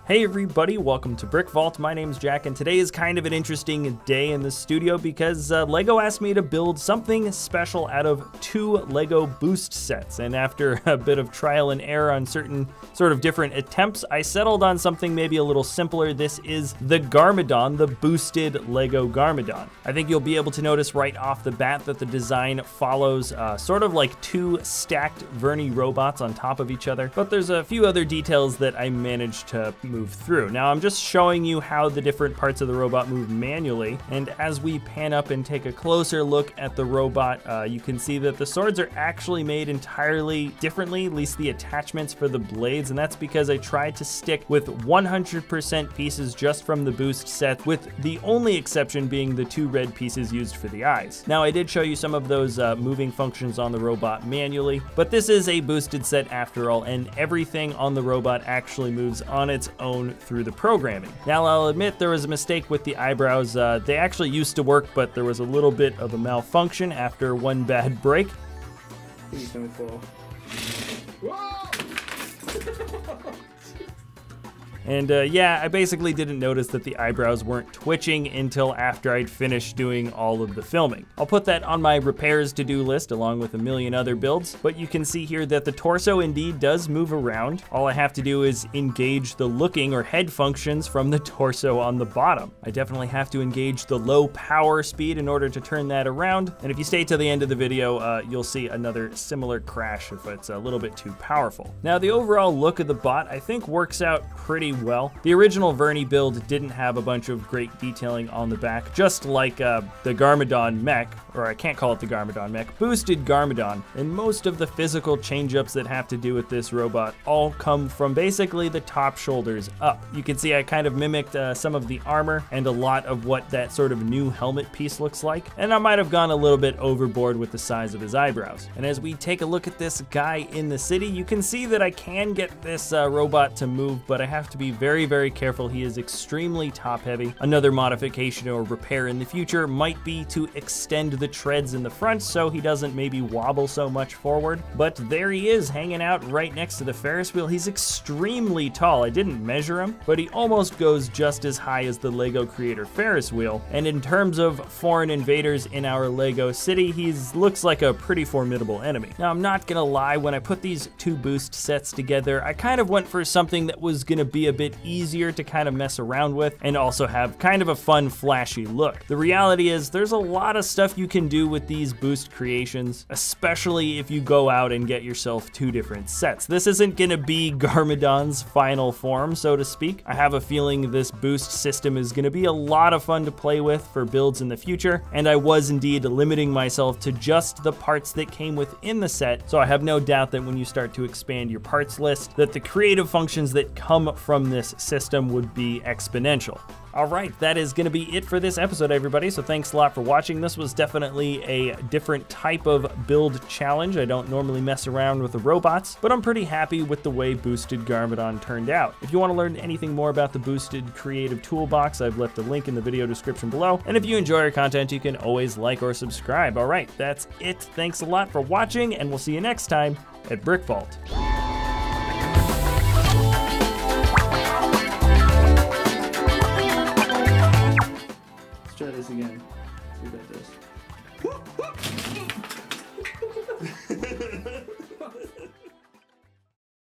Hey everybody, welcome to BrickVault. My name's Jack, and today is kind of an interesting day in the studio because LEGO asked me to build something special out of 2 LEGO boost sets. And after a bit of trial and error on certain sort of different attempts, I settled on something maybe a little simpler. This is the Garmadon, the boosted LEGO Garmadon. I think you'll be able to notice right off the bat that the design follows sort of like 2 stacked Vernie robots on top of each other, but there's a few other details that I managed to move through. Now I'm just showing you how the different parts of the robot move manually, and as we pan up and take a closer look at the robot, you can see that the swords are actually made entirely differently, at least the attachments for the blades, and that's because I tried to stick with 100% pieces just from the boost set, with the only exception being the 2 red pieces used for the eyes. Now I did show you some of those moving functions on the robot manually, but this is a boosted set after all, and everything on the robot actually moves on its own through the programming. Now I'll admit there was a mistake with the eyebrows. They actually used to work, but there was a little bit of a malfunction after one bad break. Please don't fall. And yeah, I basically didn't notice that the eyebrows weren't twitching until after I'd finished doing all of the filming. I'll put that on my repairs to-do list along with a million other builds, but you can see here that the torso indeed does move around. All I have to do is engage the looking or head functions from the torso on the bottom. I definitely have to engage the low power speed in order to turn that around, and if you stay till the end of the video, you'll see another similar crash if it's a little bit too powerful. Now the overall look of the bot I think works out pretty well. The original Vernie build didn't have a bunch of great detailing on the back, just like the Garmadon mech, or I can't call it the Garmadon mech, boosted Garmadon, and most of the physical change-ups that have to do with this robot all come from basically the top shoulders up. You can see I kind of mimicked some of the armor and a lot of what that sort of new helmet piece looks like, and I might have gone a little bit overboard with the size of his eyebrows. And as we take a look at this guy in the city, you can see that I can get this robot to move, but I have to be very, very careful. He is extremely top heavy. Another modification or repair in the future might be to extend the treads in the front so he doesn't maybe wobble so much forward. But there he is hanging out right next to the Ferris wheel. He's extremely tall. I didn't measure him, but he almost goes just as high as the LEGO creator Ferris wheel. And in terms of foreign invaders in our LEGO city, he looks like a pretty formidable enemy. Now I'm not gonna lie, when I put these 2 boost sets together, I kind of went for something that was gonna be a bit easier to kind of mess around with and also have kind of a fun, flashy look. The reality is there's a lot of stuff you can do with these boost creations, especially if you go out and get yourself 2 different sets. This isn't gonna be Garmadon's final form, so to speak. I have a feeling this boost system is gonna be a lot of fun to play with for builds in the future, and I was indeed limiting myself to just the parts that came within the set, so I have no doubt that when you start to expand your parts list, that the creative functions that come from this system would be exponential. All right, that is gonna be it for this episode, everybody, so thanks a lot for watching. This was definitely a different type of build challenge. I don't normally mess around with the robots, but I'm pretty happy with the way boosted Garmadon turned out. If you wanna learn anything more about the boosted creative toolbox, I've left a link in the video description below, and if you enjoy our content, you can always like or subscribe. All right, that's it. Thanks a lot for watching, and we'll see you next time at BrickVault.